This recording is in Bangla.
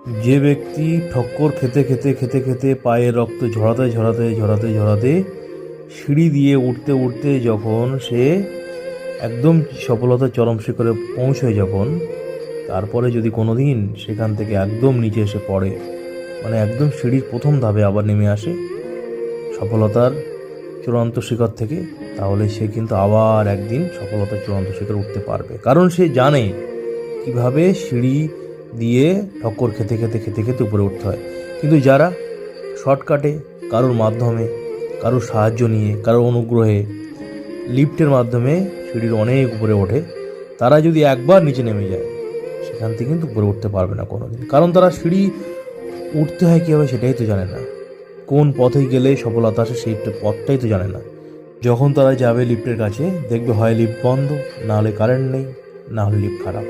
যে ব্যক্তি ঠক্কর খেতে খেতে খেতে খেতে পায়ের রক্ত ঝরাতে ঝরাতে ঝরাতে ঝরাতে সিঁড়ি দিয়ে উঠতে উঠতে যখন সে একদম সফলতার চরম শিখরে পৌঁছয়, যখন তারপরে যদি কোনো দিন সেখান থেকে একদম নিচে এসে পড়ে, মানে একদম সিঁড়ির প্রথম ধাপে আবার নেমে আসে সফলতার চূড়ান্ত শিখর থেকে, তাহলে সে কিন্তু আবার একদিন সফলতার চূড়ান্ত শিখরে উঠতে পারবে। কারণ সে জানে কিভাবে সিঁড়ি দিয়ে ঠক্কর খেতে খেতে খেতে খেতে উপরে উঠতে হয়। কিন্তু যারা শর্টকাটে, কারোর মাধ্যমে, কারোর সাহায্য নিয়ে, কারোর অনুগ্রহে লিফটের মাধ্যমে সিঁড়ির অনেক উপরে ওঠে, তারা যদি একবার নিচে নেমে যায় সেখান থেকে কিন্তু উপরে উঠতে পারবে না কোনো দিন। কারণ তারা সিঁড়ি উঠতে হয় কীভাবে সেটাই তো জানে না, কোন পথে গেলে সফলতা আসে সেই পথটাই তো জানে না। যখন তারা যাবে লিফটের কাছে, দেখবে হয় লিফট বন্ধ, না হলে কারেন্ট নেই, না হলে লিফট খারাপ।